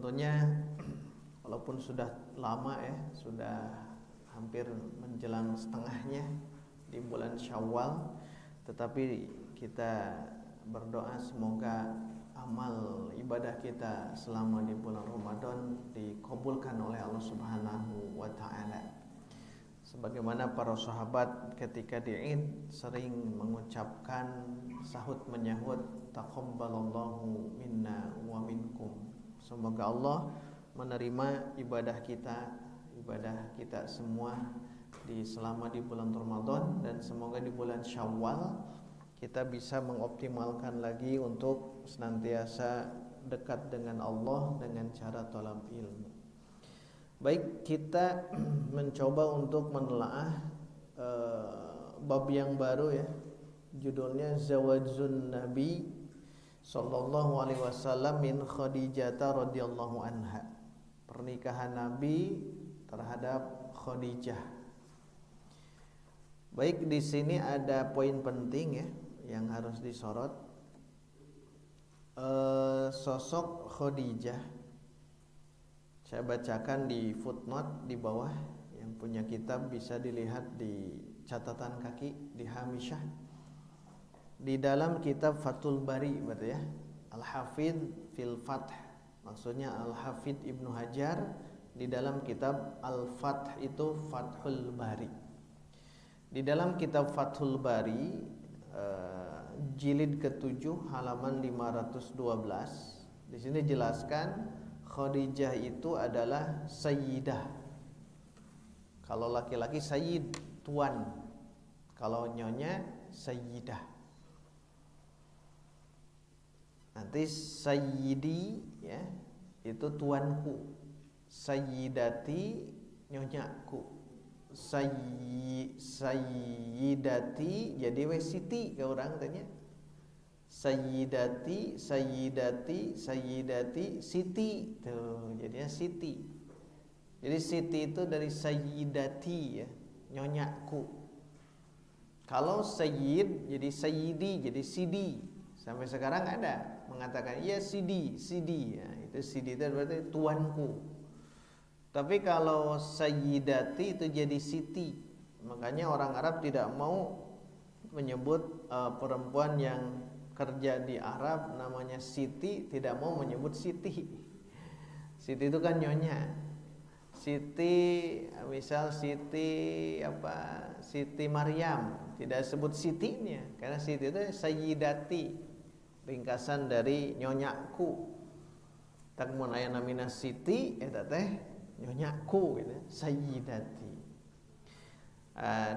tentunya walaupun sudah lama ya, sudah hampir menjelang setengahnya di bulan Syawal, tetapi kita berdoa semoga amal ibadah kita selama di bulan Ramadan dikabulkan oleh Allah Subhanahu wa taala. Sebagaimana para sahabat ketika di Id sering mengucapkan sahut menyahut taqabbalallahu minna wa minkum. Semoga Allah menerima ibadah kita semua selama di bulan Ramadan, dan semoga di bulan Syawal kita bisa mengoptimalkan lagi untuk senantiasa dekat dengan Allah dengan cara talab ilmu. Baik, kita mencoba untuk menelaah bab yang baru ya. Judulnya Zawajun Nabi sallallahu alaihi wasallam min Khadijah radhiyallahu anha. Pernikahan Nabi terhadap Khadijah. Baik, di sini ada poin penting ya yang harus disorot. Sosok Khadijah, saya bacakan di footnote di bawah. Yang punya kitab bisa dilihat di catatan kaki di hamisyah. Di dalam kitab Fathul Bari berarti ya, Al-Hafidh fil Fath, maksudnya Al-Hafidh Ibnu Hajar di dalam kitab Al-Fath itu Fathul Bari. Di dalam kitab Fathul Bari jilid ke-7 halaman 512, di sini jelaskan Khadijah itu adalah sayyidah. Kalau laki-laki sayyid, tuan. Kalau nyonya sayyidah. Nanti sayyidi ya, itu tuanku. Sayyidati nyonyaku. Sayyidati jadi we siti ke orang tanya. Sayyidati, sayyidati, sayyidati, siti. Tuh, jadinya siti. Jadi siti itu dari sayyidati ya, nyonyaku. Kalau sayyid jadi sayyidi, jadi sidi. Sampai sekarang ada mengatakan iya sidi, sidi ya, itu sidi itu berarti tuanku. Tapi kalau sayyidati itu jadi siti. Makanya orang Arab tidak mau menyebut perempuan yang kerja di Arab namanya Siti, tidak mau menyebut Siti. Siti itu kan nyonya. Siti, misal Siti apa? Siti Maryam, tidak sebut Sitinya, karena Siti itu sayyidati, ringkasan dari nyonyaku. Tak mun aya namina Siti eta teh nyonyaku gitu, sayyidati.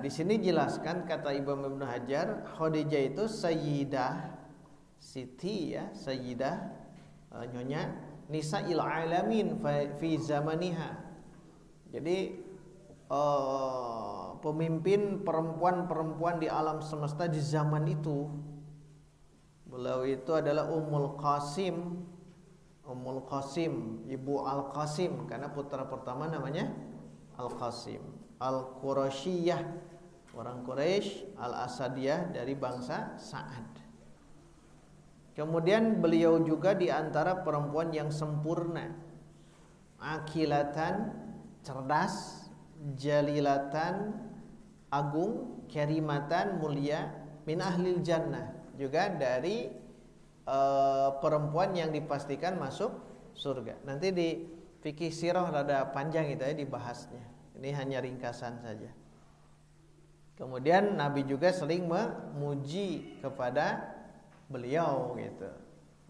Di sini jelaskan kata Imam Ibnu Hajar, Khadijah itu sayyidah, siti ya, sayyidah, nyonya nisa'il alamin fi zamaniha. Jadi pemimpin perempuan-perempuan di alam semesta di zaman itu. Beliau itu adalah Ummul Qasim, ibu Al Qasim, karena putra pertama namanya Al Qasim. Al-Quraisyiyah, orang Quraisy, Al-Asadiyah dari bangsa Sa'ad. Kemudian beliau juga di antara perempuan yang sempurna, akilatan, cerdas, jalilatan, agung, karimatan, mulia, min ahlil jannah, juga dari perempuan yang dipastikan masuk surga. Nanti di fikih sirah rada panjang itu ya dibahasnya. Ini hanya ringkasan saja. Kemudian Nabi juga sering memuji kepada beliau gitu.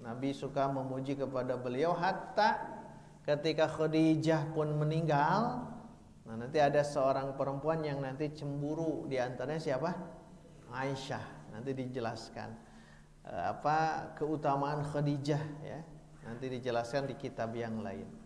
Nabi suka memuji kepada beliau hatta ketika Khadijah pun meninggal. Nah, nanti ada seorang perempuan yang nanti cemburu, di antaranya siapa? Aisyah. Nanti dijelaskan apa keutamaan Khadijah ya. Nanti dijelaskan di kitab yang lain.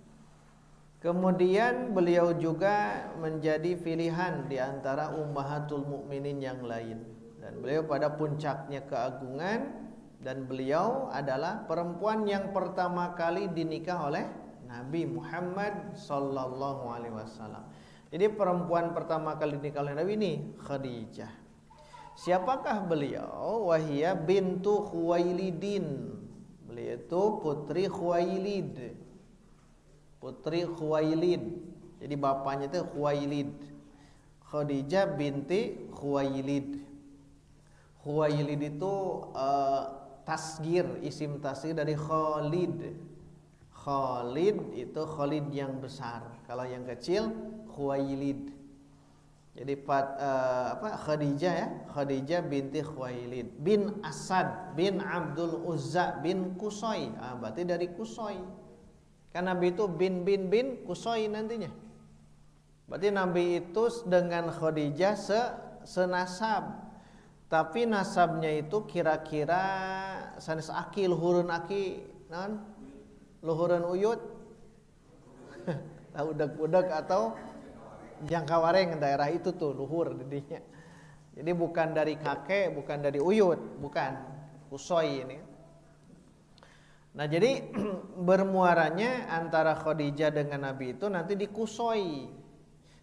Kemudian beliau juga menjadi pilihan di antara ummahatul mukminin yang lain, dan beliau pada puncaknya keagungan, dan beliau adalah perempuan yang pertama kali dinikah oleh Nabi Muhammad sallallahu alaihi wasallam. Jadi perempuan pertama kali dinikah oleh Nabi ini Khadijah. Siapakah beliau? Wahia bintu Khuwailidin. Beliau itu putri Khuwailid. putri Khuwailid. Jadi bapaknya itu Khuwailid. Khadijah binti Khuwailid. Khuwailid itu tasgir, isim tasgir dari Khalid. Khalid itu Khalid yang besar. Kalau yang kecil Khuwailid. Jadi Khadijah ya, Khadijah binti Khuwailid bin Asad bin Abdul Uzza bin Qusay. Berarti dari Qusay. Kan Nabi itu bin Qusay nantinya. Berarti Nabi itu dengan Khadijah senasab. Tapi nasabnya itu kira-kira sanes aki luhurun aki non luhurun uyut. Udak-udak atau Jangkawareng daerah itu tuh luhur didinya. Jadi bukan dari kakek, bukan dari uyut, bukan Qusay ini. Nah, jadi bermuaranya antara Khadijah dengan Nabi itu nanti di Qusay.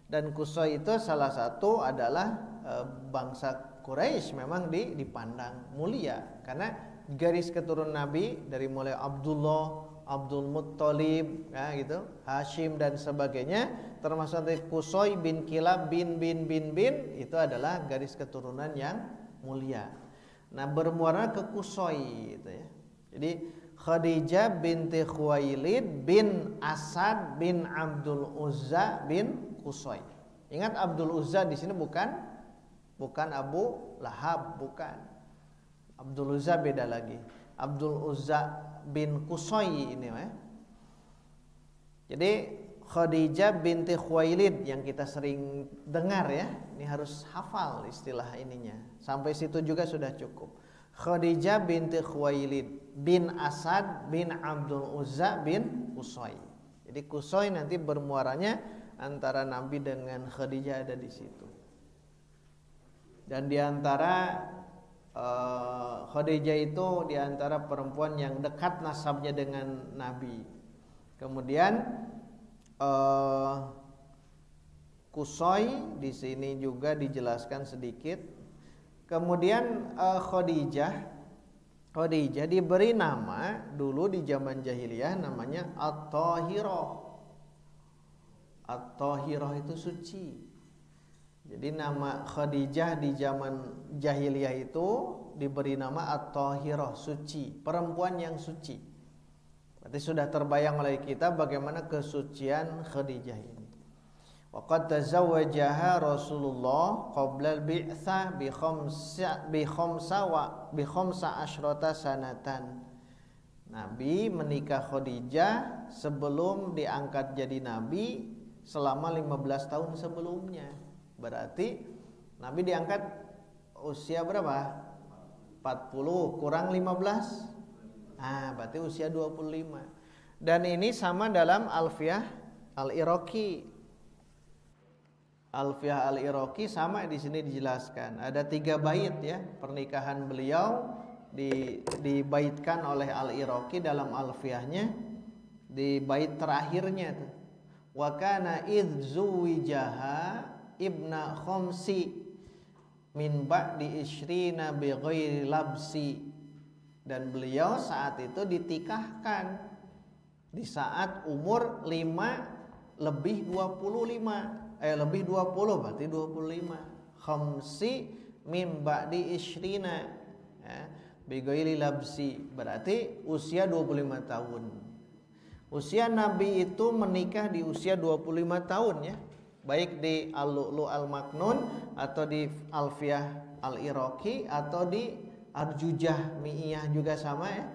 Dan Qusay itu salah satu adalah bangsa Quraisy memang dipandang mulia karena garis keturunan Nabi dari mulai Abdullah, Abdul Muttalib, ya gitu, Hashim dan sebagainya, termasuk dari Qusay bin Kilab bin itu adalah garis keturunan yang mulia. Nah, bermuara ke Qusay gitu ya. Jadi Khadijah binti Khuwailid bin Asad bin Abdul Uzza bin Qusay. Ingat Abdul Uzza di sini bukan Abu Lahab, bukan. Abdul Uzza beda lagi. Abdul Uzza bin Qusay ini ya. Jadi Khadijah binti Khuwailid yang kita sering dengar ya. Ini harus hafal istilah ininya. Sampai situ juga sudah cukup. Khadijah binti Khuwailid bin Asad bin Abdul Uzza bin Qusay. Jadi Qusay nanti bermuaranya antara Nabi dengan Khadijah ada di situ. Dan diantara Khadijah itu diantara perempuan yang dekat nasabnya dengan Nabi. Kemudian Qusay di sini juga dijelaskan sedikit. Kemudian Khadijah diberi nama dulu di zaman jahiliyah namanya At-Tahirah. At-Tahirah itu suci. Jadi nama Khadijah di zaman jahiliyah itu diberi nama At-Tahirah, suci, perempuan yang suci. Berarti sudah terbayang oleh kita bagaimana kesucian Khadijah ini. Wa qad tazawwajaha Rasulullah qabla al-bi'tsah bi khamsa asyrata sanatan. Nabi menikah Khadijah sebelum diangkat jadi nabi selama 15 tahun sebelumnya. Berarti Nabi diangkat usia berapa? 40 kurang 15. Berarti usia 25. Dan ini sama dalam Alfiyah Al-Iraqi. Alfiyah Al-Iraqi sama di sini dijelaskan. Ada 3 bait ya, pernikahan beliau dibaitkan oleh Al-Iraqi dalam Alfiyahnya di bait terakhirnya tuh. Wa kana idzuwijaha ibna khamsi min ba'di isyrina bi ghairi labsi. Dan beliau saat itu ditikahkan di saat umur 5 lebih 25 lebih 20 berarti 25. Khamsi min ba'di isyrina ya, bi ghairi labsi berarti usia 25 tahun. Usia Nabi itu menikah di usia 25 tahun ya. Baik di Al-Lu'lu' Al-Maknun atau di Alfiyah Al-Iraqi atau di Arjujah Mi'iyah juga sama ya.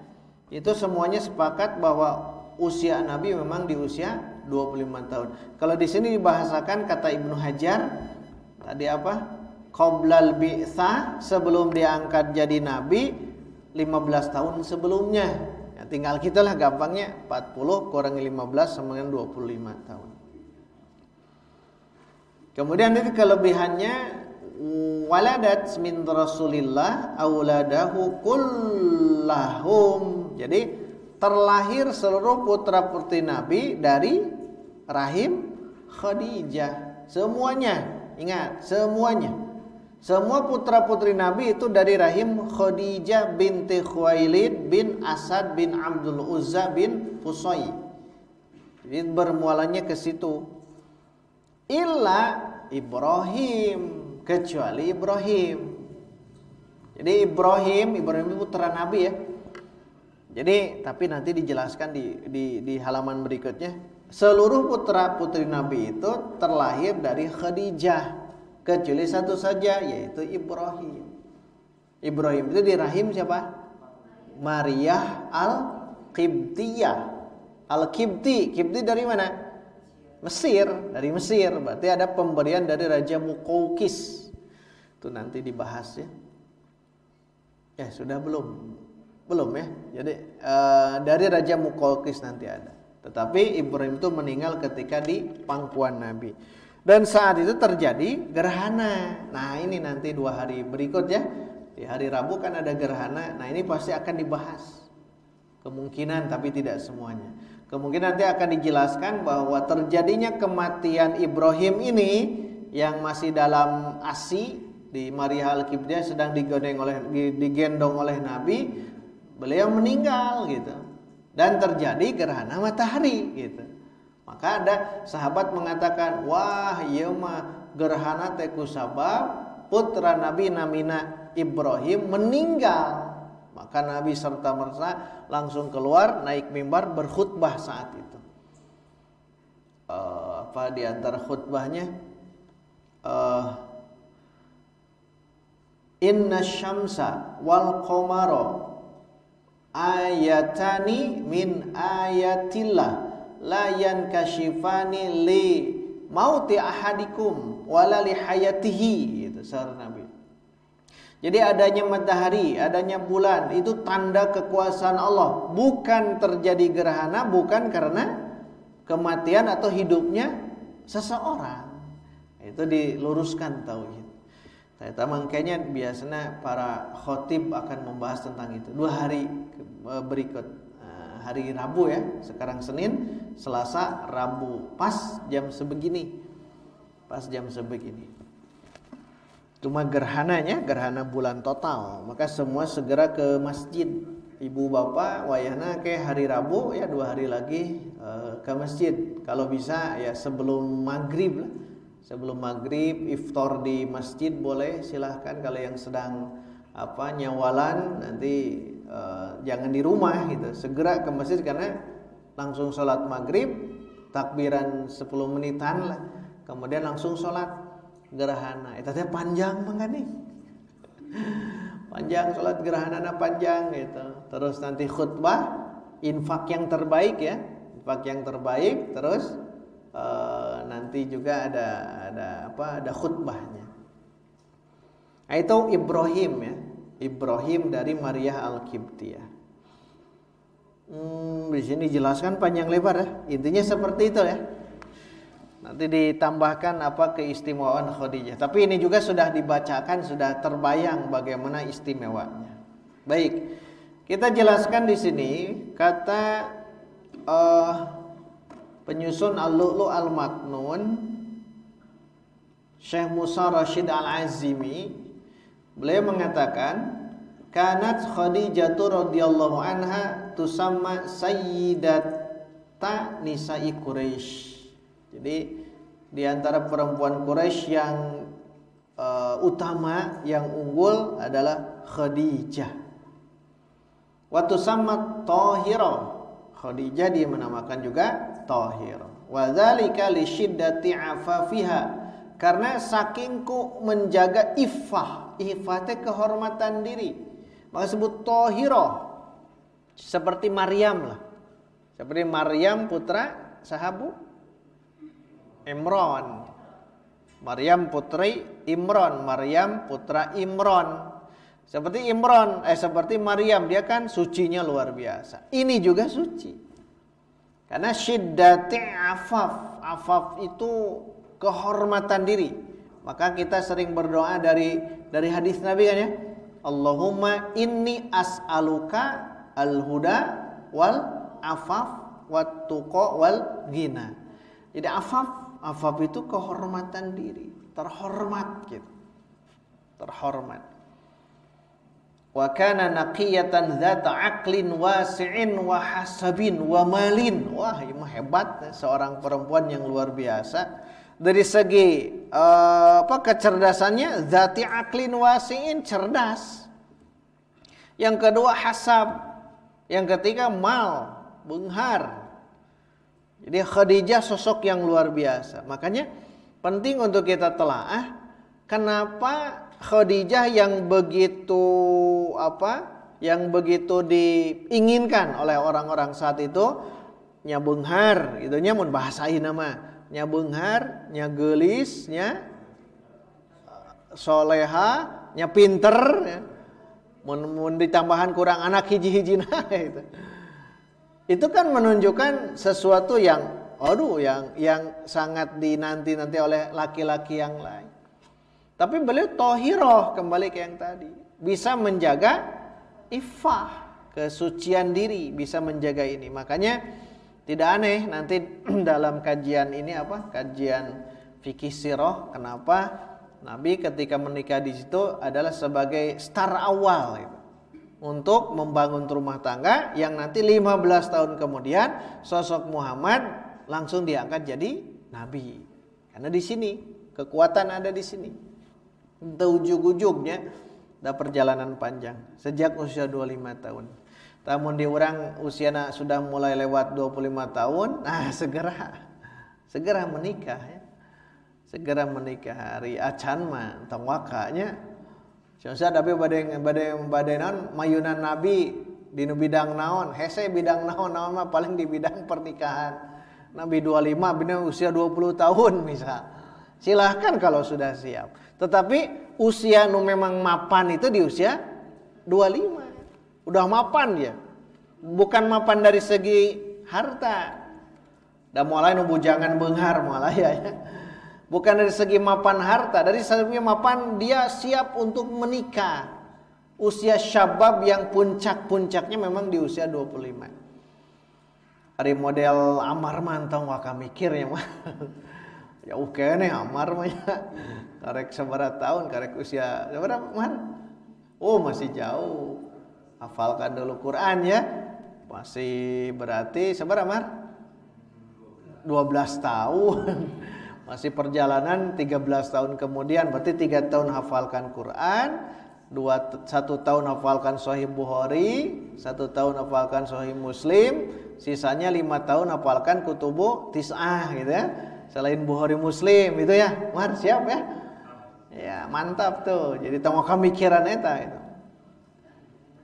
Itu semuanya sepakat bahwa usia Nabi memang di usia 25 tahun. Kalau di sini dibahasakan kata Ibnu Hajar tadi apa? Qoblal bi'tsah, sebelum diangkat jadi nabi 15 tahun sebelumnya. Ya, tinggal kitalah gampangnya 40 kurang 15 sama dengan 25 tahun. Kemudian itu kelebihannya waladat min Rasulillah auladahu kullahum. Jadi terlahir seluruh putra-putri Nabi dari rahim Khadijah. Semuanya, ingat, semuanya. Semua putra-putri Nabi itu dari rahim Khadijah binti Khuwailid bin Asad bin Abdul Uzza bin Qusay. Jadi bermualanya ke situ. Illa Ibrahim, kecuali Ibrahim. Jadi Ibrahim itu putra Nabi ya. Jadi tapi nanti dijelaskan di halaman berikutnya. Seluruh putra putri Nabi itu terlahir dari Khadijah, kecuali satu saja, yaitu Ibrahim. Ibrahim itu di rahim siapa? Maryah Al-Qibtiyah. Al-Qibti, Qibti dari mana? Mesir, dari Mesir. Berarti ada pemberian dari Raja Muqawqis. Itu nanti dibahas ya. Ya sudah belum? Belum ya. Jadi dari Raja Muqawqis nanti ada. Tetapi Ibrahim itu meninggal ketika di pangkuan Nabi. Dan saat itu terjadi gerhana. Nah ini nanti 2 hari berikut ya. Di hari Rabu kan ada gerhana. Nah ini pasti akan dibahas. Kemungkinan tapi tidak semuanya. Kemungkinan nanti akan dijelaskan bahwa terjadinya kematian Ibrahim ini yang masih dalam ASI di Maryah Al-Qibtiyah sedang digendong oleh Nabi. Beliau meninggal gitu. Dan terjadi gerhana matahari gitu. Maka ada sahabat mengatakan, wah ieu mah gerhana teh kusabab putra Nabi namina Ibrahim meninggal. Maka Nabi serta merta langsung keluar naik mimbar berkhutbah saat itu. Apa di antara khutbahnya? Inna syamsa wal qamara ayatani min ayatillah la yankashifani li mauti ahadikum wala li hayatihi, gitu sahur Nabi. Jadi adanya matahari, adanya bulan itu tanda kekuasaan Allah, bukan terjadi gerhana bukan karena kematian atau hidupnya seseorang. Itu diluruskan tauhid. Saya makanya biasanya para khotib akan membahas tentang itu 2 hari berikut. Hari Rabu ya, sekarang Senin, Selasa, Rabu, pas jam sebegini. Pas jam sebegini. Cuma gerhananya, gerhana bulan total. Maka semua segera ke masjid. Ibu bapak wayahna ke hari Rabu ya 2 hari lagi ke masjid. Kalau bisa ya sebelum maghrib lah. Sebelum maghrib iftar di masjid boleh, silahkan. Kalau yang sedang nyawalan nanti jangan di rumah gitu, segera ke masjid karena langsung sholat maghrib, takbiran 10 menitan lah, kemudian langsung sholat gerhana. Itu teh panjang banget nih, panjang sholat gerhana panjang gitu. Terus nanti khutbah infak yang terbaik ya, infak yang terbaik. Terus nanti juga ada khutbahnya. Nah, itu Ibrahim ya, Ibrahim dari Maryah Al-Qibtiyah. Di sini dijelaskan panjang lebar ya. Intinya seperti itu ya. Nanti ditambahkan keistimewaan Khadijah. Tapi ini juga sudah dibacakan, sudah terbayang bagaimana istimewanya. Baik, kita jelaskan di sini kata penyusun Al-Lu'lu' Al-Maknun Syekh Musa Rashid Al-Azimi, beliau mengatakan kanat Khadijatu radhiyallahu anha tusamma sayyidata nisa'i Quraisy. Jadi di antara perempuan Quraisy yang utama, yang unggul adalah Khadijah. Wa tusamma Thahirah. Khadijah dia menamakan juga Thahir. Wa dzalika li syiddati afafiha, karena sakingku menjaga iffah. Iffah teh kehormatan diri. Maka sebut Thahirah. Seperti Maryam lah. Seperti Maryam putra sahabu Imran. Maryam putri Imran, Maryam putra Imran. Seperti seperti Maryam, dia kan sucinya luar biasa. Ini juga suci. Karena syiddati afaf. Afaf itu kehormatan diri. Maka kita sering berdoa dari hadis Nabi kan ya. Allahumma inni as'aluka al-huda wal afaf wat tuqa wal ghina. Jadi afaf itu kehormatan diri, terhormat gitu. Terhormat. Wa kana naqiyatan dzata aqlin wasi'in wa hasabin wa malin. Wah, ini mah hebat, seorang perempuan yang luar biasa. Dari segi kecerdasannya, dzati aqlin wasi'in, cerdas. Yang kedua hasab. Yang ketiga mal, benghar. Jadi Khadijah sosok yang luar biasa. Makanya penting untuk kita telaah kenapa Khadijah yang begitu diinginkan oleh orang-orang saat itu, nya beunghar gitu nya mun bahasa ayeuna mah, nya beunghar, nya geulis, nya soleha, nya pinter ya. Mun ditambahan kurang anak hiji-hijina gitu. Itu kan menunjukkan sesuatu yang sangat dinanti-nanti oleh laki-laki yang lain. Tapi beliau tohiroh, kembali ke yang tadi, bisa menjaga iffah, kesucian diri, bisa menjaga ini. Makanya tidak aneh nanti dalam kajian ini kajian fikih sirah, kenapa Nabi ketika menikah di situ adalah sebagai start awal gitu, untuk membangun rumah tangga yang nanti 15 tahun kemudian sosok Muhammad langsung diangkat jadi nabi. Karena di sini kekuatan ada di sini. Ujug-ujugnya ada perjalanan panjang sejak usia 25 tahun. Namun di orang usiana sudah mulai lewat 25 tahun, nah segera menikah ya. Segera menikah, hari acan mah tong wakanya. Sia tapi bade naon mayunan nabi di bidang naon, hese bidang naon mah paling di bidang pernikahan. Nabi 25 bina usia 20 tahun misal. Silahkan kalau sudah siap. Tetapi usia nu memang mapan itu di usia 25. Udah mapan dia. Bukan mapan dari segi harta. Da mulai nu bujangan beunghar mulai ya. Bukan dari segi mapan harta, dari segi mapan dia siap untuk menikah. Usia syabab yang puncak-puncaknya memang di usia 25. Hari model Amar mantong waka mikirnya mah. Ya oke nih Amar mah ya. Karek seberapa tahun, karek usia seberapa Mar? Oh masih jauh. Hafalkan dulu Quran ya. Masih berarti seberapa Mar? 12 tahun. Masih perjalanan 13 tahun kemudian, berarti 3 tahun hafalkan Quran, 1 tahun hafalkan Sahih Bukhari, 1 tahun hafalkan Sahih Muslim, sisanya 5 tahun hafalkan kutubu tis'ah gitu ya. Selain Bukhari Muslim itu ya. Mar siap ya? Ya, mantap tuh. Jadi tengok kemikiran eta itu.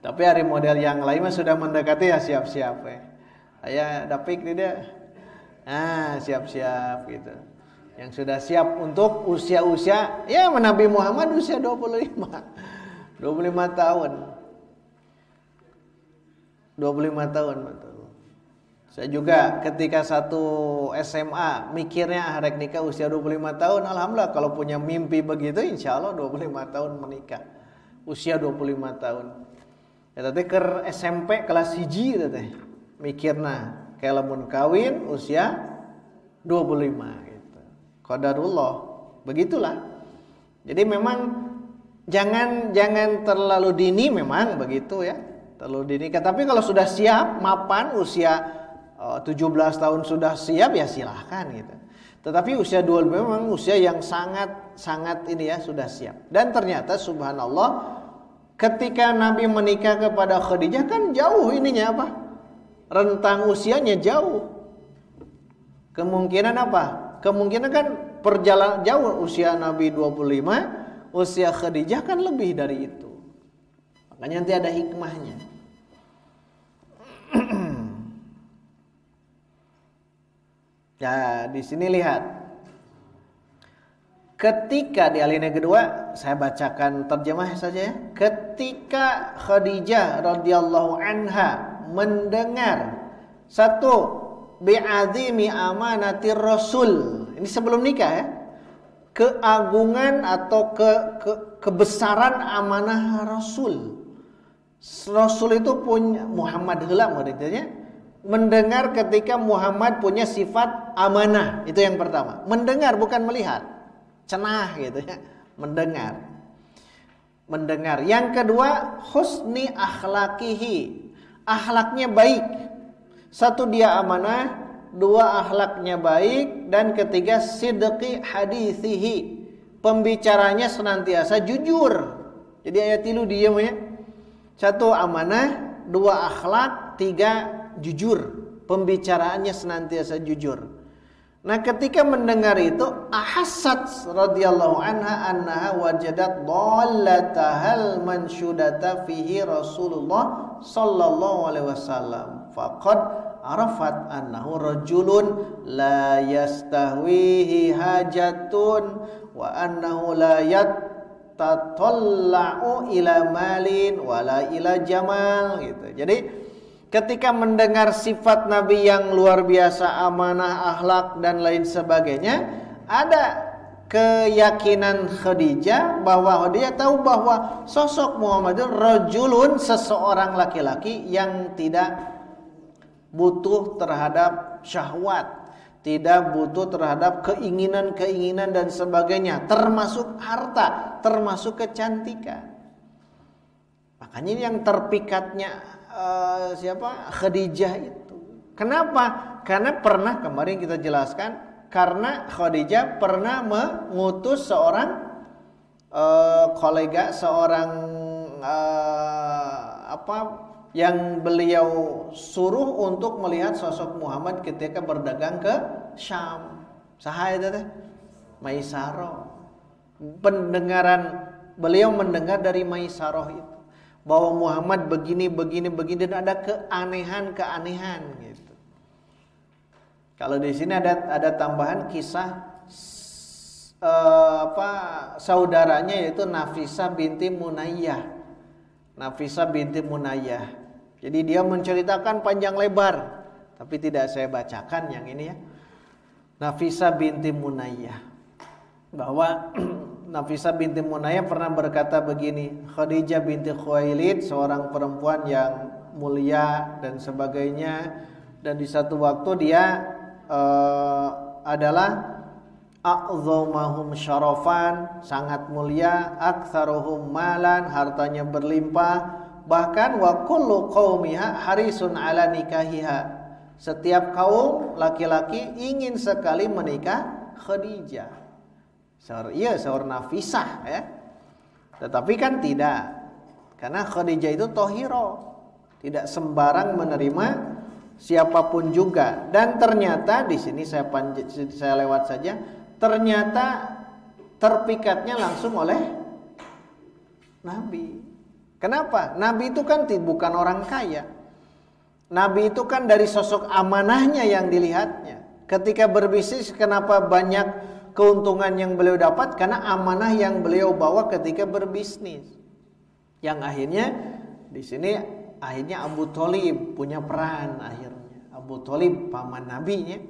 Tapi hari model yang lain mah sudah mendekati ya siap-siap ya. Aya dapik tidak? Ah, siap-siap gitu. Yang sudah siap untuk usia-usia ya Nabi Muhammad usia 25 tahun 25 tahun betul. Saya juga ketika satu SMA mikirnya harek nikah usia 25 tahun. Alhamdulillah kalau punya mimpi begitu insya Allah 25 tahun menikah usia 25 tahun ya. Tadi ke SMP kelas 1 teh mikirna kayak lamun kawin usia 25 qadarullah, begitulah. Jadi memang jangan terlalu dini memang begitu ya. Terlalu dini. Tapi kalau sudah siap, mapan usia 17 tahun sudah siap ya silahkan gitu. Tetapi usia 25 memang usia yang sangat ini ya sudah siap. Dan ternyata subhanallah ketika Nabi menikah kepada Khadijah kan jauh ininya apa? Rentang usianya jauh. Kemungkinan apa? Kemungkinan kan perjalanan jauh, usia Nabi 25, usia Khadijah kan lebih dari itu. Makanya nanti ada hikmahnya. Ya, di sini lihat. Ketika di alinea kedua, saya bacakan terjemah saja ya. Ketika Khadijah radhiyallahu anha mendengar satu bi'azimi amanatir rasul. Ini sebelum nikah ya. Keagungan atau kebesaran amanah Rasul. Rasul itu punya Muhammad heula maksudnya. Mendengar ketika Muhammad punya sifat amanah. Itu yang pertama. Mendengar bukan melihat. Cenah gitu ya. Mendengar. mendengar. Yang kedua, husni akhlaqihi. Akhlaknya baik. Satu, dia amanah. Dua, akhlaknya baik. Dan ketiga, sidqi hadithihi. Pembicaranya senantiasa jujur. Jadi ayat tilu dia ya. Satu, amanah. Dua, akhlak. Tiga, jujur. Pembicaraannya senantiasa jujur. Nah, ketika mendengar itu, ahassat radhiyallahu anha annaha wajadat dhallatahal mansyudata fihi Rasulullah sallallahu alaihi wasallam. Faqad arafat annahu rajulun la yastahwihi hajatun wa annahu la yatatalla'u ila malin wala ila jamal gitu. Jadi ketika mendengar sifat Nabi yang luar biasa, amanah, akhlak, dan lain sebagainya, ada keyakinan Khadijah bahwa dia tahu bahwa sosok Muhammad itu rajulun, seseorang laki-laki yang tidak butuh terhadap syahwat, tidak butuh terhadap keinginan-keinginan dan sebagainya, termasuk harta, termasuk kecantikan. Makanya yang terpikatnya Khadijah itu. Kenapa? Karena pernah kemarin kita jelaskan, karena Khadijah pernah mengutus seorang kolega, seorang yang beliau suruh untuk melihat sosok Muhammad ketika berdagang ke Syam. Saha itu teh? Maisarah. Beliau mendengar dari Maisarah itu bahwa Muhammad begini dan ada keanehan gitu. Kalau di sini ada tambahan kisah saudaranya, yaitu Nafisah binti Munayyah. Jadi dia menceritakan panjang lebar, tapi tidak saya bacakan yang ini ya. Nafisah binti Munayyah, bahwa Nafisah binti Munayyah pernah berkata begini, Khadijah binti Khuwailid, seorang perempuan yang mulia dan sebagainya, dan di satu waktu dia adalah a'zamahum syarafan, sangat mulia, aktsaruhum malan, hartanya berlimpah, bahkan wa kullu qaumiha harisun ala nikahiha, setiap kaum laki-laki ingin sekali menikah Khadijah. Seorang Nafisah ya. Tetapi kan tidak. Karena Khadijah itu tohiro, tidak sembarang menerima siapapun juga. Dan ternyata di sini saya lewat saja. Ternyata terpikatnya langsung oleh Nabi. Kenapa? Nabi itu kan bukan orang kaya. Nabi itu kan dari sosok amanahnya yang dilihatnya. Ketika berbisnis, kenapa banyak keuntungan yang beliau dapat? Karena amanah yang beliau bawa ketika berbisnis. Yang akhirnya di sini Abu Thalib punya peran akhirnya. Abu Thalib paman Nabi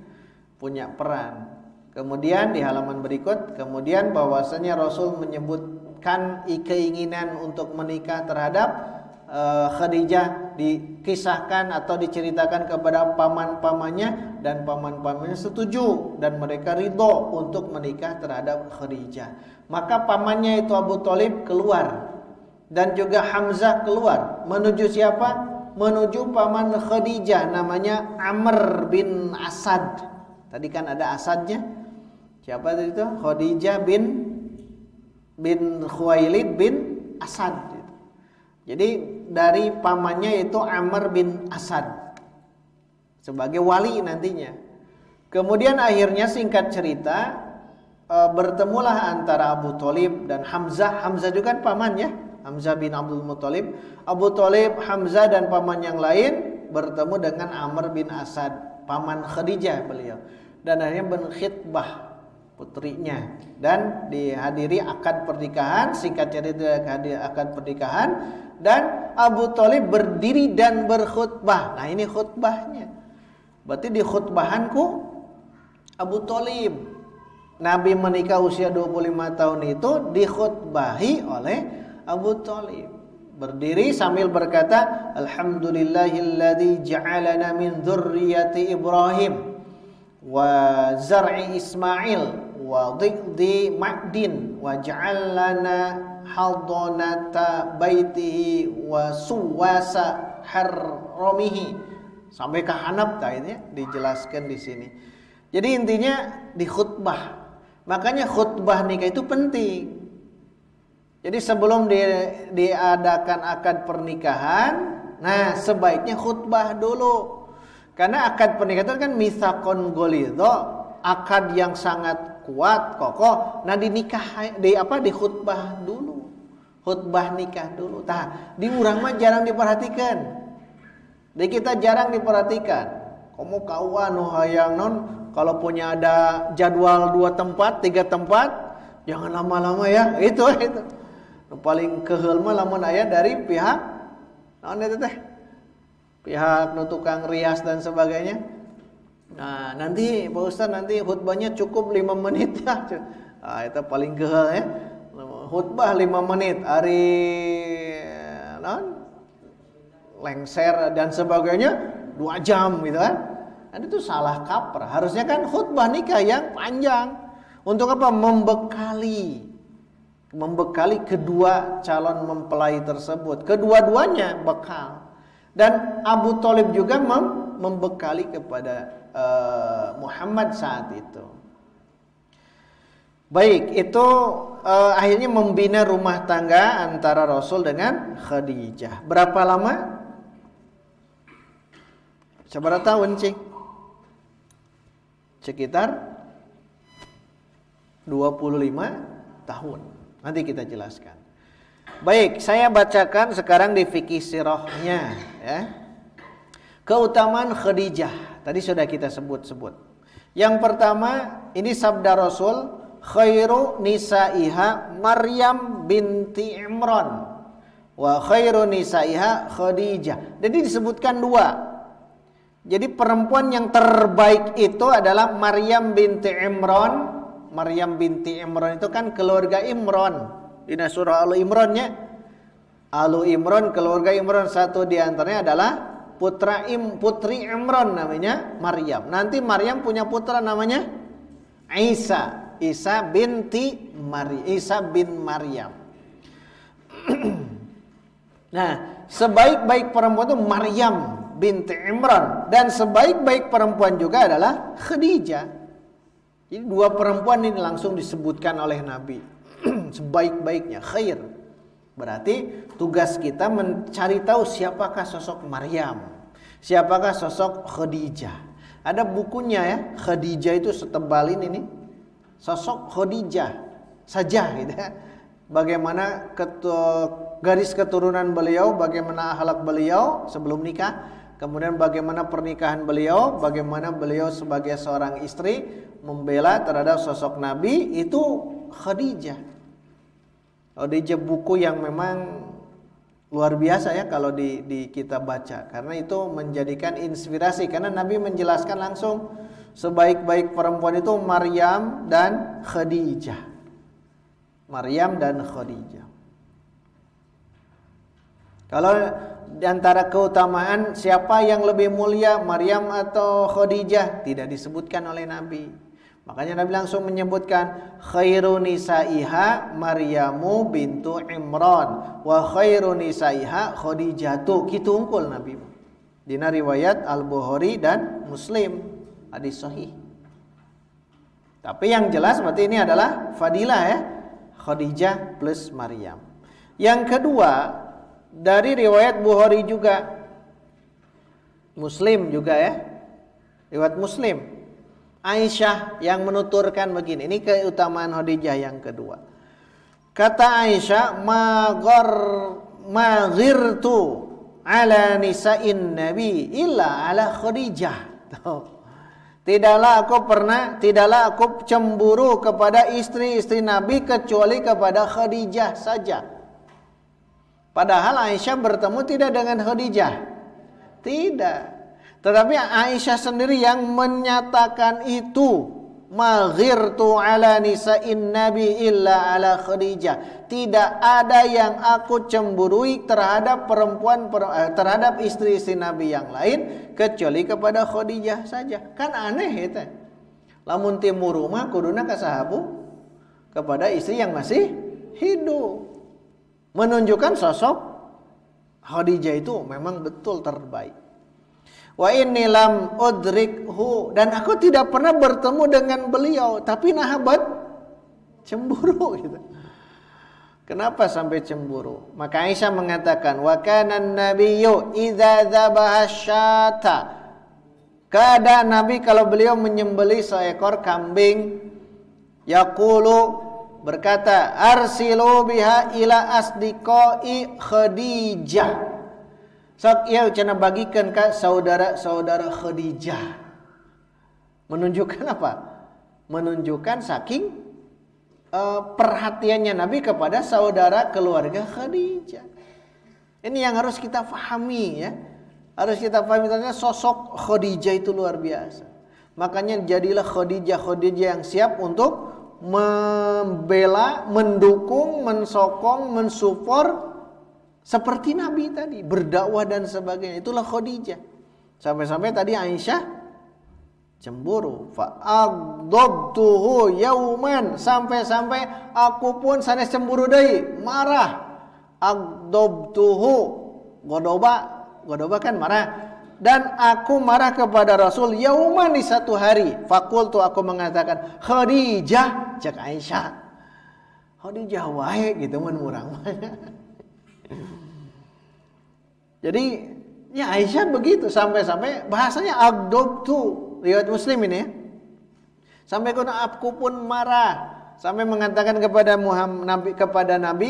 punya peran. Kemudian di halaman berikut, kemudian bahwasanya Rasul menyebutkan keinginan untuk menikah terhadap Khadijah, dikisahkan atau diceritakan kepada paman-pamannya, dan paman-pamannya setuju dan mereka ridho untuk menikah terhadap Khadijah. Maka pamannya itu Abu Thalib keluar dan juga Hamzah keluar. Menuju siapa? Menuju paman Khadijah, namanya Amr bin Asad. Tadi kan ada Asadnya. Siapa tadi itu? Khadijah bin Khuwailid bin Asad. Jadi dari pamannya itu Amr bin Asad sebagai wali nantinya. Kemudian akhirnya singkat cerita bertemulah antara Abu Thalib dan Hamzah. Hamzah juga kan pamannya, Hamzah bin Abdul Muthalib. Abu Thalib, Hamzah dan paman yang lain bertemu dengan Amr bin Asad, paman Khadijah beliau. Dan akhirnya berkhitbah putrinya dan dihadiri akad pernikahan. Singkat cerita akad pernikahan, dan Abu Thalib berdiri dan berkhutbah. Nah ini khutbahnya. Berarti di khutbahanku Abu Thalib. Nabi menikah usia 25 tahun itu dikhutbahi oleh Abu Thalib. Berdiri sambil berkata, Alhamdulillahilladzi ja'alana min dzurriyyati Ibrahim wa zar'i Ismail wa dhiddi Ma'din wa ja'alana hadonata baitihi wa suwasa harramihi. Sampai ke hanap ini dijelaskan di sini. Jadi intinya di khutbah. Makanya khutbah nikah itu penting. Jadi sebelum diadakan akad pernikahan, nah sebaiknya khutbah dulu. Karena akad pernikahan itu kan mitsaqon ghalidha, akad yang sangat kuat, kokoh. Nah di khutbah dulu. Khutbah nikah dulu. Tah, di urang mah jarang diperhatikan. Di kita jarang diperhatikan. Kamu kauan nu hayang non kalau punya ada jadwal 2 tempat, 3 tempat, jangan lama-lama ya. Itu. Paling keheul mah lamun aya dari pihak naon eta teh? Pihak nu tukang rias dan sebagainya. Nah, nanti Pak Ustaz nanti khutbahnya cukup 5 menit ya. Ah, itu paling keheul ya. Khutbah 5 menit hari naon? Lengser dan sebagainya 2 jam gitu kan. Itu salah kaprah. Harusnya kan khutbah nikah yang panjang. Untuk apa? Membekali kedua calon mempelai tersebut. Kedua-duanya bekal. Dan Abu Thalib juga membekali kepada Muhammad saat itu. Baik, itu akhirnya membina rumah tangga antara Rasul dengan Khadijah. Berapa lama? Seberapa tahun, Cik? Sekitar 25 tahun. Nanti kita jelaskan. Baik, saya bacakan sekarang di fikih sirahnya ya. Keutamaan Khadijah. Tadi sudah kita sebut-sebut. Yang pertama, ini sabda Rasul, khairu nisaiha Maryam binti Imran wa khairu nisaiha Khadijah. Jadi disebutkan 2. Jadi perempuan yang terbaik itu adalah Maryam binti Imran. Maryam binti Imran itu kan keluarga Imran. Di surah Al-Imrannya, Al-Imran keluarga Imran, satu di antaranya adalah putri Imran namanya Maryam. Nanti Maryam punya putra namanya Isa bin Maryam. Nah, sebaik-baik perempuan itu Maryam binti Imran, dan sebaik-baik perempuan juga adalah Khadijah. Jadi 2 perempuan ini langsung disebutkan oleh Nabi sebaik-baiknya, khair. Berarti tugas kita mencari tahu siapakah sosok Maryam, siapakah sosok Khadijah. Ada bukunya ya, Khadijah itu setebal ini nih. Sosok Khadijah saja gitu ya. Bagaimana garis keturunan beliau, bagaimana akhlak beliau sebelum nikah, kemudian bagaimana pernikahan beliau, bagaimana beliau sebagai seorang istri membela terhadap sosok Nabi, itu Khadijah. Khadijah buku yang memang luar biasa ya kalau di kita baca, karena itu menjadikan inspirasi, karena Nabi menjelaskan langsung sebaik-baik perempuan itu Maryam dan Khadijah. Maryam dan Khadijah. Kalau di antara keutamaan siapa yang lebih mulia, Maryam atau Khadijah, tidak disebutkan oleh Nabi. Makanya Nabi langsung menyebutkan khairu nisaiha Maryamu bintu Imran wa khairu nisaiha Khadijatu. Kitu unggul Nabi. Dina riwayat Al-Bukhari dan Muslim, hadis sahih. Tapi yang jelas berarti ini adalah fadilah ya, Khadijah plus Maryam. Yang kedua, dari riwayat Bukhari juga, Muslim juga ya, riwayat Muslim, Aisyah yang menuturkan begini. Ini keutamaan Khadijah yang kedua. Kata Aisyah, ma ghirtu ala nisa'in nabi illa ala Khadijah. Tidaklah aku cemburu kepada istri-istri Nabi kecuali kepada Khadijah saja. Padahal Aisyah bertemu tidak dengan Khadijah. Tidak. Tetapi Aisyah sendiri yang menyatakan itu. Ma ghirtu ala nisa'in nabi illa ala Khadijah. Tidak ada yang aku cemburui terhadap terhadap istri-istri Nabi yang lain kecuali kepada Khadijah saja. Kan aneh itu. Lamun timur rumah kuduna kasahabu kepada istri yang masih hidup. menunjukkan sosok Khadijah itu memang betul terbaik. Wa inni lam udrikhu, dan aku tidak pernah bertemu dengan beliau, tapi nahabat cemburu gitu. Kenapa sampai cemburu? Maka Aisyah mengatakan, wa kana an-nabiyyu idza dzabaha syata, keadaan Nabi kalau beliau menyembelih seekor kambing, yaqulu, berkata, arsilu biha ila asdiqai Khadijah, sok ieu cenah bagikeun ka saudara-saudara Khadijah. Menunjukkan apa? Menunjukkan saking perhatiannya Nabi kepada saudara keluarga Khadijah. Ini yang harus kita pahami ya. Harus kita pahami, ternyata sosok Khadijah itu luar biasa. Makanya jadilah Khadijah yang siap untuk membela, mendukung, mensokong, mensupport seperti Nabi tadi, berdakwah dan sebagainya. Itulah Khadijah. Sampai-sampai tadi Aisyah cemburu. Fa'aghdabtuhu yauman, sampai-sampai aku pun sanes cemburu deui, marah. Aghdabtuhu, godoba kan marah. Dan aku marah kepada Rasul yauman, di satu hari. Fakultu, aku mengatakan, Khadijah, cek Aisyah. Khadijah wae gitu mun urang. Jadi ya Aisyah begitu, sampai-sampai bahasanya aghdabtu, riwayat Muslim ini ya. Sampai aku pun marah, sampai mengatakan kepada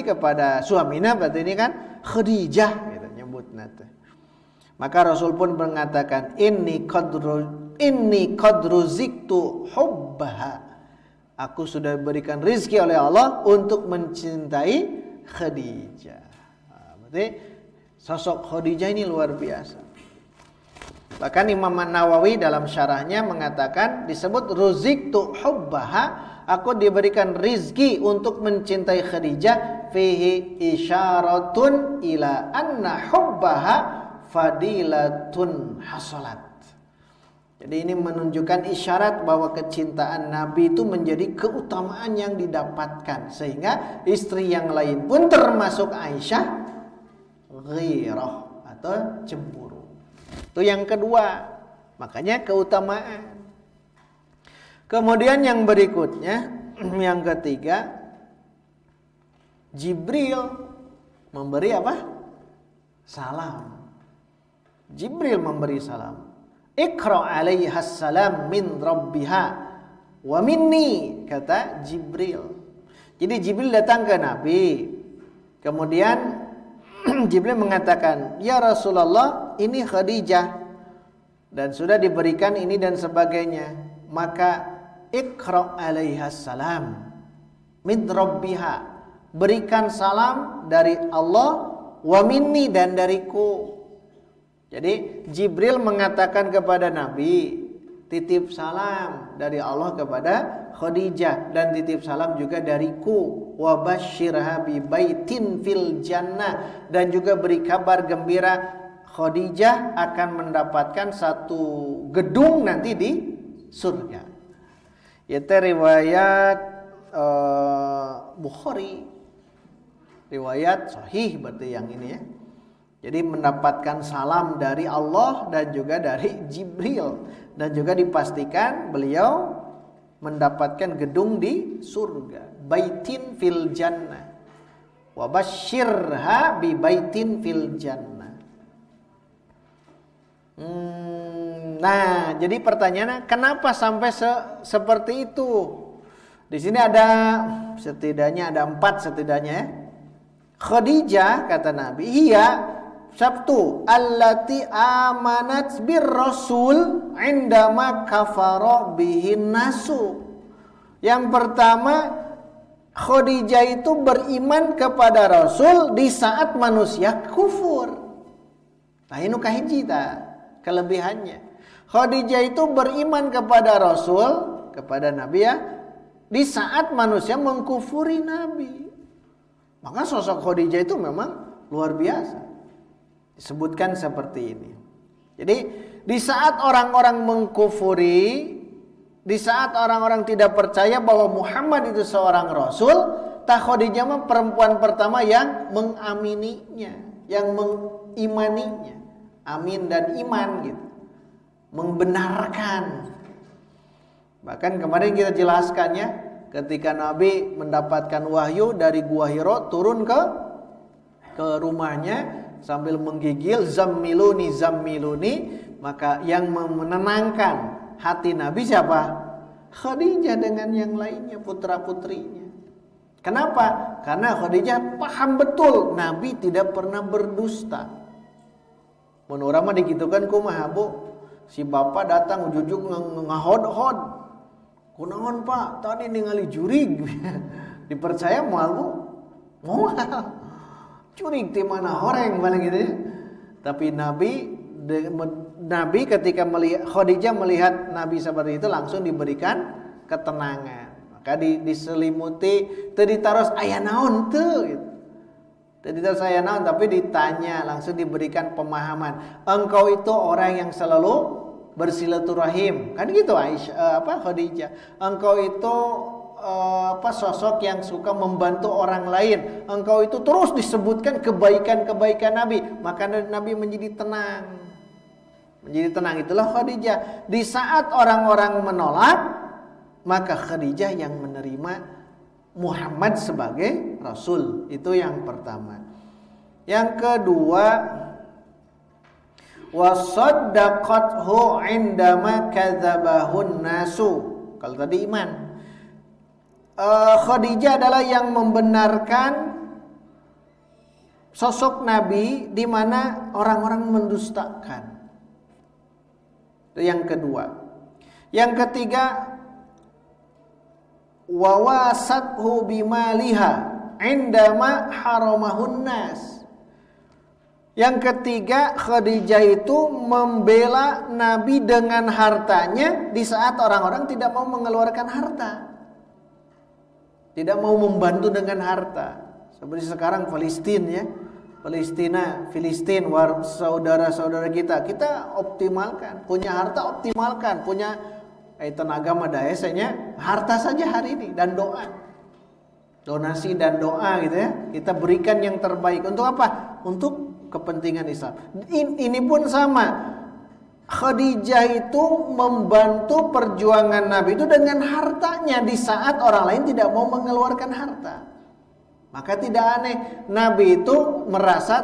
kepada suaminya, berarti ini kan Khadijah gitu nyebutna teh. Maka Rasul pun mengatakan, inni qadru ziktu hubbaha, aku sudah diberikan rizki oleh Allah untuk mencintai Khadijah. Berarti sosok Khadijah ini luar biasa. Bahkan Imam Nawawi dalam syarahnya mengatakan, disebut ruziktu hubbaha, aku diberikan rizki untuk mencintai Khadijah, fihi isyaratun ila anna hubbaha fadilatun hasalat. Jadi ini menunjukkan isyarat bahwa kecintaan Nabi itu menjadi keutamaan yang didapatkan, sehingga istri yang lain pun termasuk Aisyah ghirah atau cemburu. Itu yang kedua, makanya keutamaan. Kemudian yang berikutnya, yang ketiga, Jibril memberi apa? Salam. Jibril memberi salam. Iqra 'alaihas salam min rabbiha wa minni, kata Jibril. Jadi Jibril datang ke Nabi. Kemudian Jibril mengatakan, ya Rasulullah, ini Khadijah dan sudah diberikan ini dan sebagainya. Maka Iqra 'alaihas salam min rabbiha, berikan salam dari Allah, wa minni, dan dariku. Jadi Jibril mengatakan kepada Nabi, titip salam dari Allah kepada Khadijah, dan titip salam juga dariku. Wa basyirha bi baitin fil jannah, dan juga beri kabar gembira, Khadijah akan mendapatkan satu gedung nanti di surga. Itu riwayat Bukhari, riwayat sahih berarti yang ini ya. Jadi mendapatkan salam dari Allah dan juga dari Jibril, dan juga dipastikan beliau mendapatkan gedung di surga, baitin fil jannah. Wa basyirha bi baitin fil jannah. Nah, jadi pertanyaannya, kenapa sampai seperti itu? Di sini ada setidaknya ada 4 setidaknya ya. Khadijah, kata Nabi, iya Sabtu allati amanat bir rasul indama kafara bihin nasu. Yang pertama, Khadijah itu beriman kepada Rasul di saat manusia kufur. Nah ini kahiji kelebihannya. Khadijah itu beriman kepada Rasul, kepada Nabi ya, di saat manusia mengkufuri Nabi. Maka sosok Khadijah itu memang luar biasa. Disebutkan seperti ini. Jadi di saat orang-orang mengkufuri, di saat orang-orang tidak percaya bahwa Muhammad itu seorang Rasul, Khadijah mah perempuan pertama yang mengamininya, yang mengimaninya. Amin dan iman gitu. Membenarkan. Bahkan kemarin kita jelaskannya, ketika Nabi mendapatkan wahyu dari Gua Hira, turun ke rumahnya sambil menggigil, zammiluni zammiluni, maka yang menenangkan hati Nabi siapa? Khadijah dengan yang lainnya, putra-putrinya. Kenapa? Karena Khadijah paham betul Nabi tidak pernah berdusta. Menurut mah dikitukan kumaha Bu, si bapak datang ujug-ujug ngahod-hod. Kunaon Pak? Tadi ningali jurig. Dipercaya moal Bu? Moal. Jurig di mana horeng balik gitu ya. Tapi Nabi ketika melihat Khadijah melihat Nabi seperti itu langsung diberikan ketenangan. Maka diselimuti teu ditaros aya naon teu gitu. Teu ditaros aya naon tapi ditanya, langsung diberikan pemahaman. Engkau itu orang yang selalu bersilaturahim. Kan gitu Khadijah. Engkau itu sosok yang suka membantu orang lain. Engkau itu terus disebutkan kebaikan-kebaikan Nabi. Maka Nabi menjadi tenang. Menjadi tenang, itulah Khadijah. Di saat orang-orang menolak, maka Khadijah yang menerima Muhammad sebagai Rasul. Itu yang pertama. Yang kedua, wasaddaqathu indama kadzabahun nasu. Kalau tadi iman, Khadijah adalah yang membenarkan sosok Nabi di mana orang-orang mendustakan. Itu yang kedua. Yang ketiga, wawasathu bimaliha indama haramahun nas. Yang ketiga, Khadijah itu membela Nabi dengan hartanya di saat orang-orang tidak mau mengeluarkan harta. Tidak mau membantu dengan harta. Seperti sekarang Filistin ya. Filistin, saudara-saudara kita optimalkan. Punya harta optimalkan, punya tenaga madahesanya, harta saja hari ini dan doa. Donasi dan doa gitu ya. Kita berikan yang terbaik. Untuk apa? Untuk kepentingan Islam. Ini pun sama. Khadijah itu membantu perjuangan Nabi itu dengan hartanya di saat orang lain tidak mau mengeluarkan harta. Maka tidak aneh Nabi itu merasa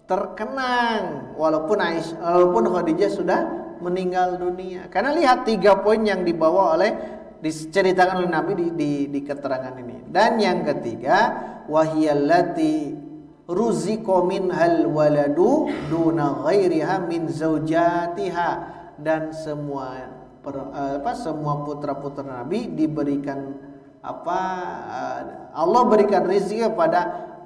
terkenang walaupun Khadijah sudah meninggal dunia. Karena lihat 3 poin yang dibawa diceritakan oleh Nabi di keterangan ini. Dan yang ketiga, wahiyallati ruziqa minhal waladu duna ghairiha min zaujatiha, dan semua putra-putra Nabi diberikan Allah berikan rezeki kepada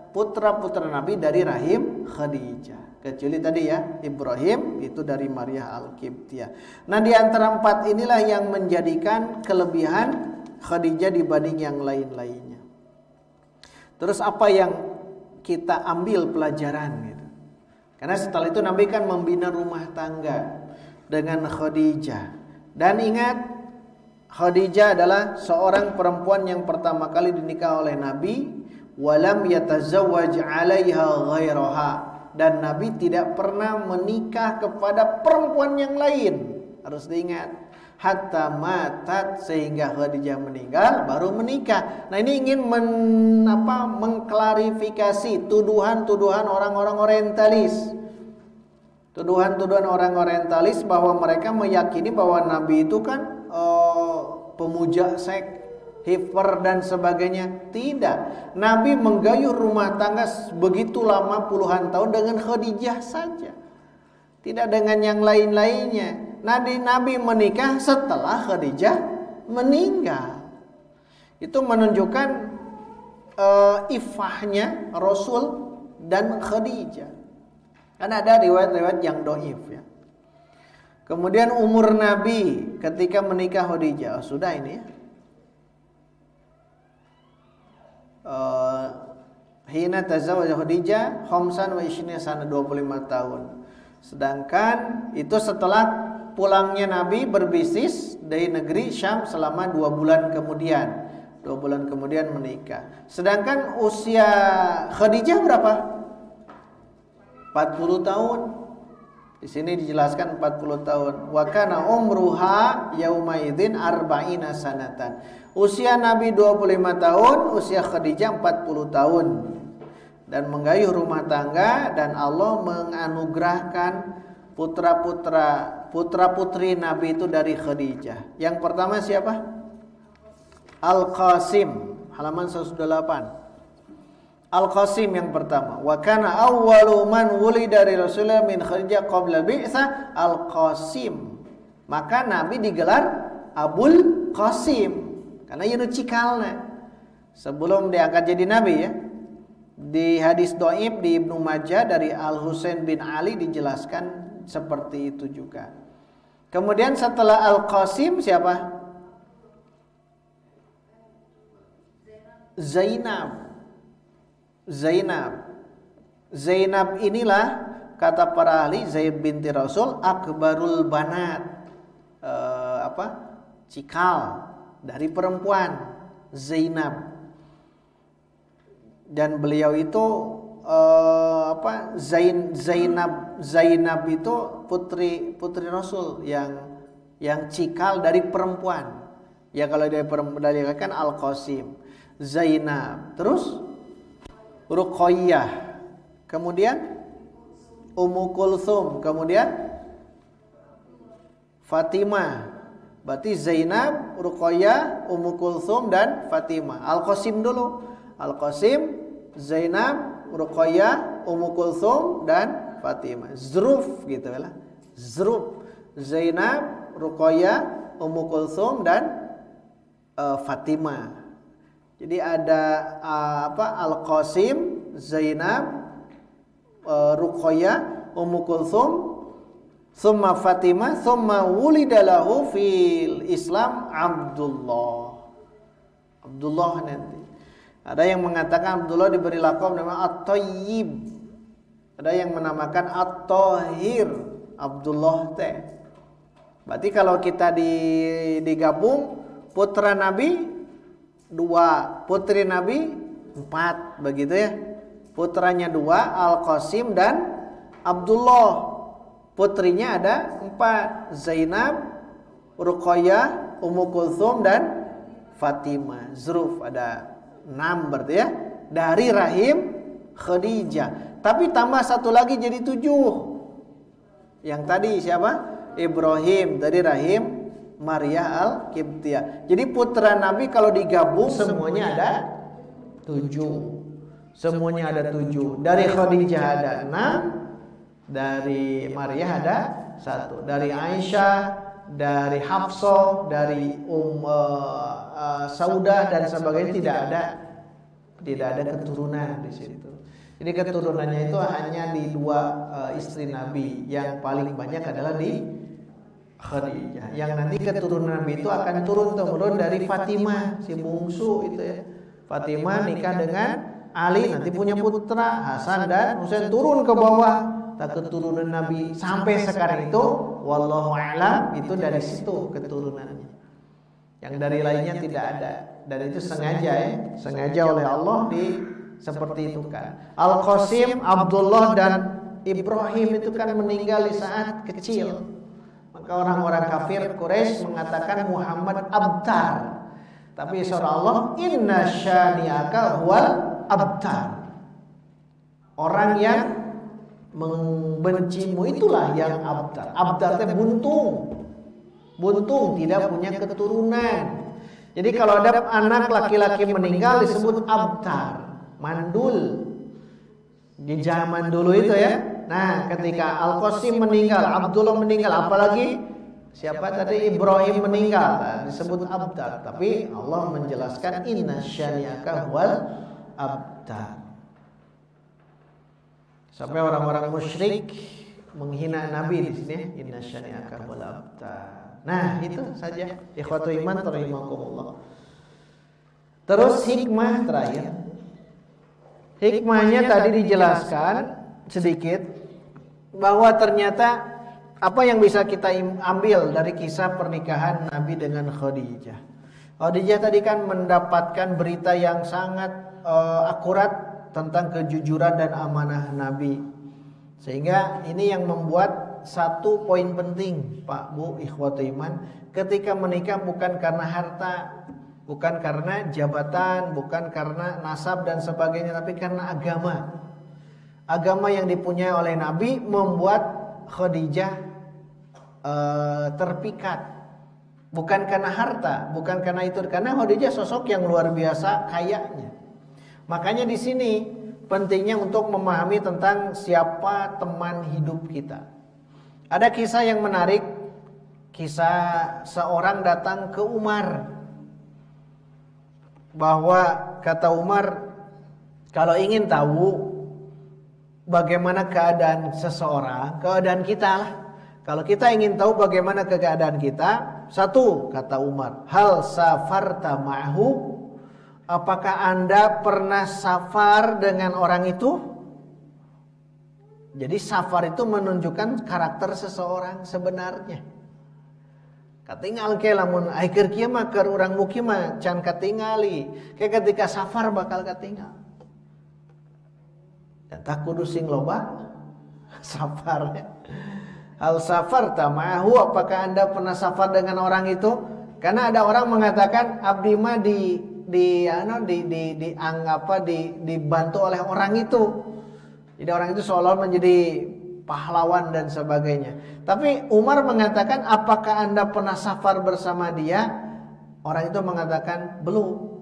putra-putra Nabi dari rahim Khadijah. Kecuali tadi ya, Ibrahim itu dari Maria Al-Qibtiyah. Nah, di antara 4 inilah yang menjadikan kelebihan Khadijah dibanding yang lain-lainnya. Terus apa yang kita ambil pelajaran gitu? Karena setelah itu Nabi kan membina rumah tangga dengan Khadijah. Dan ingat, Khadijah adalah seorang perempuan yang pertama kali dinikah oleh Nabi, walam yatazawwaj 'alaiha ghairaha, dan Nabi tidak pernah menikah kepada perempuan yang lain. Harus diingat, hatta matat, sehingga Khadijah meninggal baru menikah. Nah, ini ingin mengklarifikasi tuduhan-tuduhan orang-orang orientalis. Tuduhan-tuduhan orang orientalis bahwa mereka meyakini bahwa Nabi itu kan pemuja seks, hiper dan sebagainya. Tidak. Nabi menggayuh rumah tangga begitu lama puluhan tahun dengan Khadijah saja. Tidak dengan yang lain-lainnya. Nabi menikah setelah Khadijah meninggal. Itu menunjukkan ifahnya Rasul dan Khadijah. Karena ada riwayat-riwayat yang dhaif ya. Kemudian umur Nabi ketika menikah Khadijah, sudah ini ya. Hina tazawwaja Khadijah 25 sana, 25 tahun. Sedangkan itu setelah pulangnya Nabi berbisnis dari negeri Syam selama 2 bulan kemudian. 2 2 bulan kemudian menikah. Sedangkan usia Khadijah berapa? 40 tahun. Di sini dijelaskan 40 tahun. Wa kana umruha yauma idzin arba'ina sanatan. Usia Nabi 25 tahun, usia Khadijah 40 tahun. Dan menggayuh rumah tangga, dan Allah menganugerahkan putra-putri Nabi itu dari Khadijah. Yang pertama siapa? Al-Qasim, halaman 108. Al-Qasim yang pertama. Wa kana awwalu man wulida dari Rasulullah min Khadijah qabla bi'tsah Al-Qasim. Maka Nabi digelar Abul Qasim karena ieu cikalna. Sebelum diangkat jadi nabi ya. Di hadis dhaif di Ibnu Majah dari Al-Husain bin Ali dijelaskan seperti itu juga. Kemudian setelah Al-Qasim siapa? Zainab inilah kata para ahli Zaid binti Rasul akbarul banat, cikal dari perempuan Zainab. Dan beliau itu Zainab itu putri Rasul yang cikal dari perempuan. Ya kalau dari perempuan kan Al-Qasim. Zainab, terus Ruqayyah, kemudian Ummu Kulthum, kemudian Fatimah. Berarti Zainab, Ruqayyah, Ummu Kulthum dan Fatimah. Al-Qasim dulu. Al-Qasim, Zainab, Ruqayyah, Ummu Kulthum dan Fatimah. Zruf gitu lah. Zruf. Zainab, Ruqayyah, Ummu Kulthum dan Fatimah. Jadi ada Al-Qasim, Zainab, Ruqayyah, Ummu Kulthum, thumma Fatimah, thumma wulida lahu fil Islam Abdullah. Abdullah nanti. Ada yang mengatakan Abdullah diberi laqab nama At-Thayyib. Ada yang menamakan At-Thahir. Abdullah teh. Berarti kalau kita digabung putra Nabi 2, putri Nabi 4, begitu ya. Putranya 2, Al-Qasim dan Abdullah. Putrinya ada 4, Zainab, Ruqayyah, Ummu Kulthum dan Fatimah. Zuruf ada 6 berarti ya. Dari rahim Khadijah. Tapi tambah satu lagi jadi 7. Yang tadi siapa? Ibrahim dari rahim Maria Al-Qibtiyah. Jadi putra Nabi kalau digabung semuanya ada 7. Semuanya ada 7. Dari Khadijah ada 6, dari Maria ada 1, dari Aisyah, dari Hafsah, dari Saudah dan sebagainya tidak ada keturunan di situ. Jadi keturunannya itu hanya di 2 istri Nabi. Yang paling banyak adalah di Khadijah. Yang nanti keturunan Nabi itu akan turun-temurun dari Fatimah, si bungsu itu ya. Fatimah nikah dengan Ali, nanti punya putra Hasan dan Husain, turun ke bawah. Keturunan Nabi sampai sekarang itu wallahu a'lam itu dari situ keturunannya. Yang dari lainnya tidak ada. Dan itu sengaja ya, sengaja oleh Allah seperti itu kan. Al-Qasim, Abdullah dan Ibrahim itu kan meninggal di saat kecil. Maka orang-orang kafir Quraisy mengatakan Muhammad abtar. Tapi surah Allah, inna syani'aka huwal abtar. Orang yang membencimu itulah yang abtar. Abtar itu buntung. Buntung, tidak punya keturunan. Jadi kalau ada anak laki-laki meninggal disebut abtar, mandul. Di zaman dulu itu ya. Nah, ketika Al-Qasim meninggal, Abdullah meninggal, apalagi siapa tadi Ibrahim meninggal, disebut abtar. Tapi Allah menjelaskan inna syani'aka huwal abtar. Sampai orang-orang musyrik menghina Nabi di sini, inna syani'aka huwal abtar. Nah, itu saja ikhwatu iman rahimakumullah. Terus hikmah terakhir. Hikmahnya tadi dijelaskan sedikit bahwa ternyata apa yang bisa kita ambil dari kisah pernikahan Nabi dengan Khadijah. Khadijah tadi kan mendapatkan berita yang sangat akurat tentang kejujuran dan amanah Nabi. Sehingga ini yang membuat satu poin penting, Pak, Bu, ikhwatu iman, ketika menikah bukan karena harta, bukan karena jabatan, bukan karena nasab dan sebagainya, tapi karena agama. Agama yang dipunyai oleh Nabi membuat Khadijah terpikat. Bukan karena harta, bukan karena itu, karena Khadijah sosok yang luar biasa kayanya. Makanya di sini pentingnya untuk memahami tentang siapa teman hidup kita. Ada kisah yang menarik, kisah seorang datang ke Umar, bahwa kata Umar, kalau ingin tahu bagaimana keadaan seseorang, keadaan kita lah. Kalau kita ingin tahu bagaimana keadaan kita, satu, kata Umar, hal safarta ma'hu, apakah Anda pernah safar dengan orang itu? Jadi safar itu menunjukkan karakter seseorang sebenarnya. Katingal ke lamun akhir kieu mah keur urang muki mah can katingali. Kayak ketika safar bakal katingal. Dan tak kudu sing loba safarnya. Hal safar tama'hu, apakah Anda pernah safar dengan orang itu? Karena ada orang mengatakan abdi mah dibantu oleh orang itu. Jadi orang itu seolah menjadi pahlawan dan sebagainya. Tapi Umar mengatakan, apakah Anda pernah safar bersama dia? Orang itu mengatakan belum.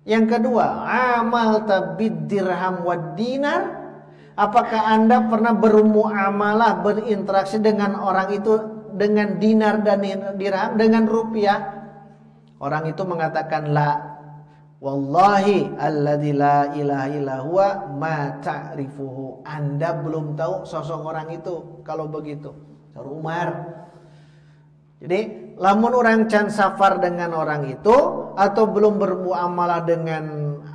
Yang kedua, amal tabid dirham wad dinar. Apakah Anda pernah bermuamalah, berinteraksi dengan orang itu dengan dinar dan dirham, dengan rupiah? Orang itu mengatakan la. Wallahi alladzi la ilaha illa huwa ma ta'rifuhu. Anda belum tahu sosok orang itu kalau begitu. Saur Umar. Jadi lamun orang can safar dengan orang itu atau belum bermuamalah dengan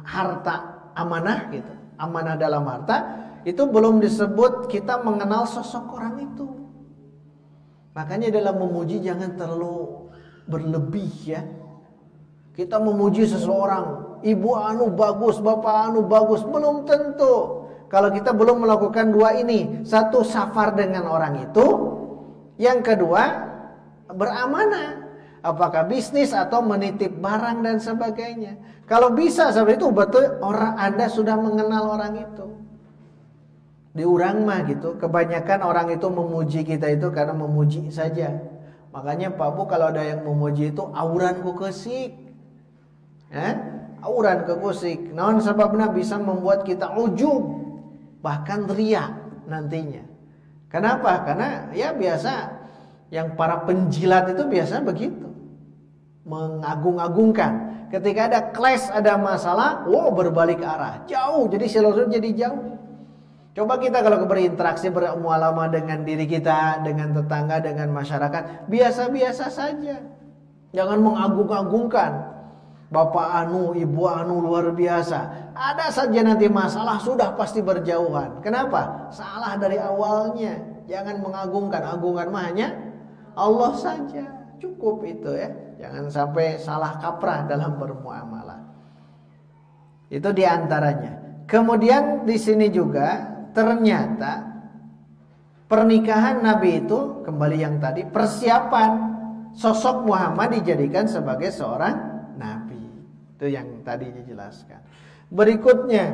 harta amanah gitu. Amanah dalam harta itu belum disebut kita mengenal sosok orang itu. Makanya dalam memuji jangan terlalu berlebih ya. Kita memuji seseorang, ibu anu bagus, bapak anu bagus, belum tentu. Kalau kita belum melakukan dua ini, satu safar dengan orang itu, yang kedua beramanah. Apakah bisnis atau menitip barang dan sebagainya. Kalau bisa seperti itu betul orang Anda sudah mengenal orang itu. Di urang mah gitu, kebanyakan orang itu memuji kita itu karena memuji saja. Makanya Pak Bu kalau ada yang memuji itu auran ku keusik. Auran ku keusik. Naon sebabna bisa membuat kita ujub, bahkan riya nantinya. Kenapa? Karena ya biasa yang para penjilat itu biasa begitu. Mengagung-agungkan. Ketika ada clash, ada masalah, berbalik arah. Jauh, jadi seluruh jadi jauh. Coba kita kalau berinteraksi bermuamalah dengan diri kita, dengan tetangga, dengan masyarakat, biasa-biasa saja. Jangan mengagung-agungkan. Bapak anu, ibu anu luar biasa. Ada saja nanti masalah sudah pasti berjauhan. Kenapa? Salah dari awalnya. Jangan mengagungkan. Agungkan mah hanya Allah saja. Cukup itu ya. Jangan sampai salah kaprah dalam bermuamalah. Itu diantaranya. Kemudian di sini juga ternyata pernikahan Nabi itu kembali yang tadi persiapan sosok Muhammad dijadikan sebagai seorang Nabi. Itu yang tadi dijelaskan. Berikutnya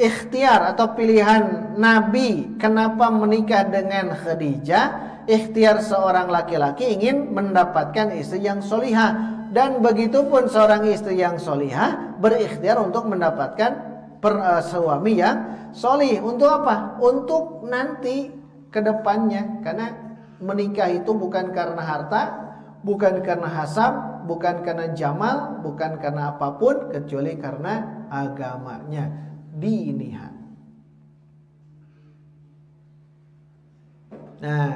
ikhtiar atau pilihan Nabi kenapa menikah dengan Khadijah. Ikhtiar seorang laki-laki ingin mendapatkan istri yang solihah. Dan begitu pun seorang istri yang solihah berikhtiar untuk mendapatkan suami yang solih. Untuk apa? Untuk nanti ke depannya. Karena menikah itu bukan karena harta, bukan karena hasab, bukan karena jamal, bukan karena apapun, kecuali karena agamanya. Diniha. Nah,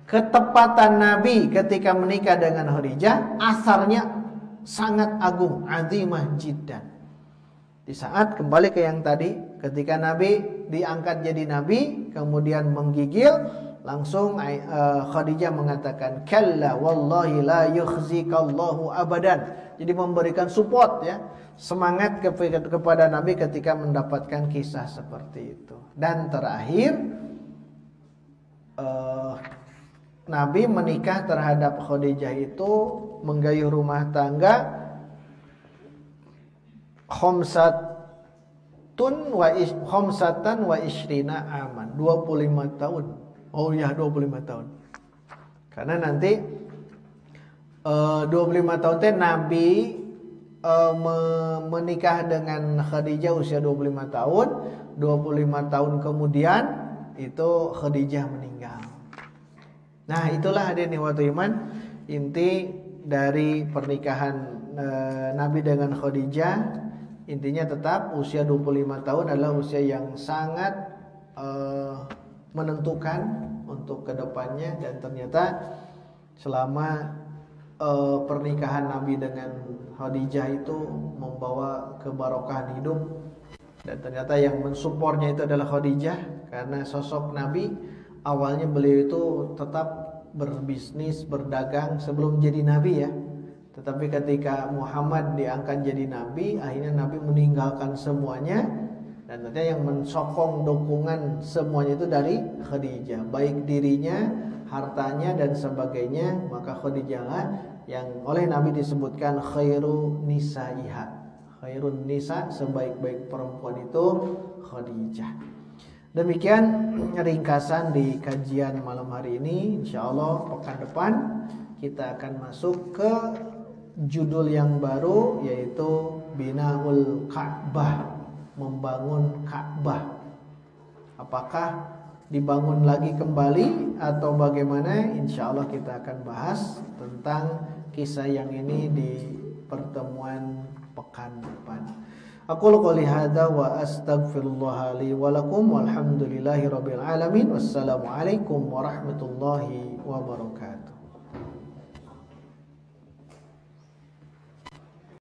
ketepatan Nabi ketika menikah dengan Khadijah asarnya sangat agung, azimah jiddan. Di saat kembali ke yang tadi, ketika Nabi diangkat jadi Nabi, kemudian menggigil, langsung Khadijah mengatakan, kalla wallahi la yukhzikallahu abadan. Jadi memberikan support ya, semangat kepada Nabi ketika mendapatkan kisah seperti itu. Dan terakhir Nabi menikah terhadap Khadijah itu menggayuh rumah tangga khamsatan wa ishrina aman, 25 tahun. Oh ya, 25 tahun. Karena nanti 25 tahun teh Nabi menikah dengan Khadijah usia 25 tahun. 25 tahun kemudian itu Khadijah meninggal. Nah, itulah hadirin wa iman inti dari pernikahan Nabi dengan Khadijah. Intinya tetap usia 25 tahun adalah usia yang sangat menentukan untuk kedepannya. Dan ternyata selama pernikahan Nabi dengan Khadijah itu membawa kebarokahan hidup. Dan ternyata yang mensupportnya itu adalah Khadijah. Karena sosok Nabi, awalnya beliau itu tetap berbisnis, berdagang sebelum jadi Nabi ya. Tetapi ketika Muhammad diangkat jadi Nabi, akhirnya Nabi meninggalkan semuanya. Dan ternyata yang mensokong dukungan semuanya itu dari Khadijah, baik dirinya, hartanya dan sebagainya. Maka Khadijah lah yang oleh Nabi disebutkan khairu nisaiha, khairun nisa, sebaik-baik perempuan itu Khadijah. Demikian ringkasan di kajian malam hari ini. Insyaallah pekan depan kita akan masuk ke judul yang baru, yaitu Binaul Ka'bah, membangun Ka'bah. Apakah dibangun lagi kembali atau bagaimana? Insyaallah kita akan bahas tentang kisah yang ini di pertemuan pekan depan. Aqulu qouli hadza wa astaghfirullah li wa lakum walhamdulillahi rabbil alamin. Wassalamu alaikum warahmatullahi wabarakatuh.